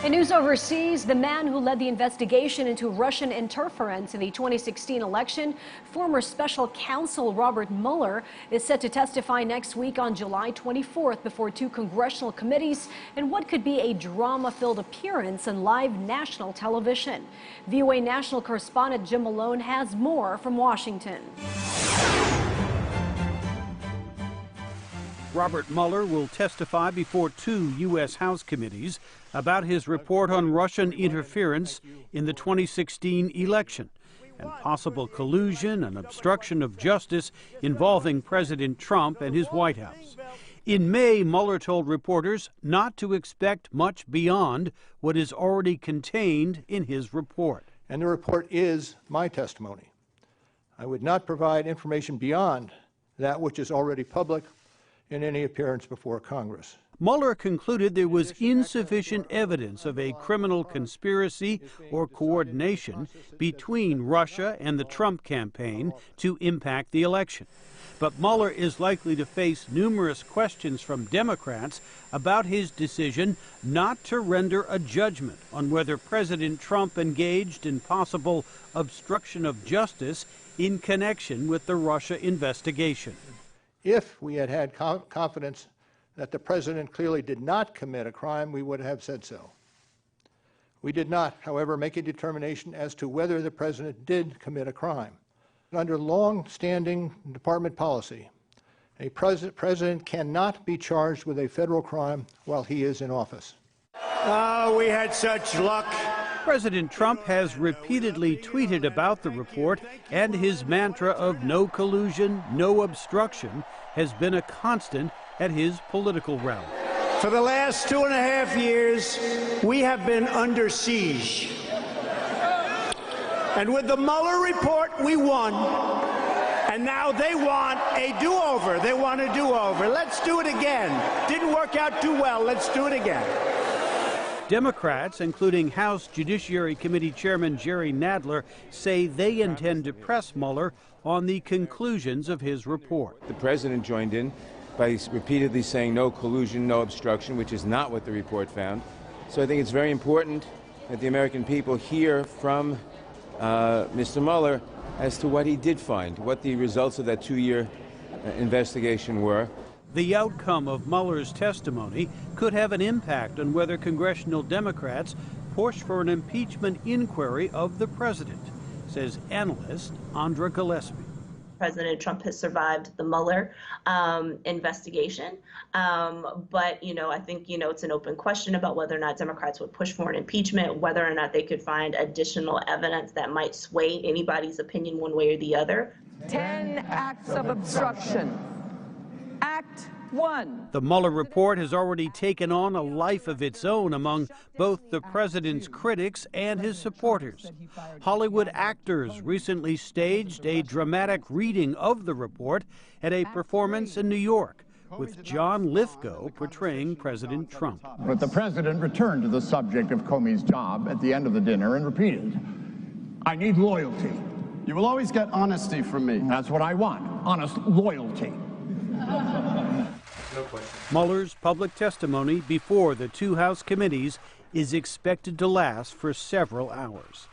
In news overseas, the man who led the investigation into Russian interference in the 2016 election, former special counsel Robert Mueller, is set to testify next week on July 24th before two congressional committees in what could be a drama-filled appearance on live national television. VOA national correspondent Jim Malone has more from Washington. Robert Mueller will testify before two U.S. House committees about his report on Russian interference in the 2016 election and possible collusion and obstruction of justice involving President Trump and his White House. In May, Mueller told reporters not to expect much beyond what is already contained in his report. And the report is my testimony. I would not provide information beyond that which is already public in any appearance before Congress. Mueller concluded there was insufficient evidence of a criminal conspiracy or coordination between Russia and the Trump campaign to impact the election. But Mueller is likely to face numerous questions from Democrats about his decision not to render a judgment on whether President Trump engaged in possible obstruction of justice in connection with the Russia investigation. If we had had confidence that the president clearly did not commit a crime, we would have said so. We did not, however, make a determination as to whether the president did commit a crime. Under long-standing department policy, a president cannot be charged with a federal crime while he is in office. Oh, we had such luck. President Trump has repeatedly tweeted about the report, and his mantra of no collusion, no obstruction has been a constant at his political rally. For the last 2.5 years, we have been under siege. And with the Mueller report, we won. And now they want a do-over. They want a do-over. Let's do it again. Didn't work out too well. Let's do it again. Democrats, including House Judiciary Committee Chairman Jerry Nadler, say they intend to press Mueller on the conclusions of his report. The president joined in by repeatedly saying no collusion, no obstruction, which is not what the report found. So I think it's very important that the American people hear from Mr. Mueller as to what he did find, what the results of that 2-year investigation were. The outcome of Mueller's testimony could have an impact on whether congressional Democrats push for an impeachment inquiry of the president, says analyst Andra Gillespie. President Trump has survived the Mueller investigation. But, I think, it's an open question about whether or not Democrats would push for an impeachment, whether or not they could find additional evidence that might sway anybody's opinion one way or the other. 10 acts of obstruction. Act 1. The Mueller report has already taken on a life of its own among both the president's critics and his supporters. Hollywood actors recently staged a dramatic reading of the report at a performance in New York, with John Lithgow portraying President Trump. But the president returned to the subject of Comey's job at the end of the dinner and repeated, "I need loyalty." You will always get honesty from me. That's what I want, honest loyalty. Mueller's public testimony before the two House committees is expected to last for several hours.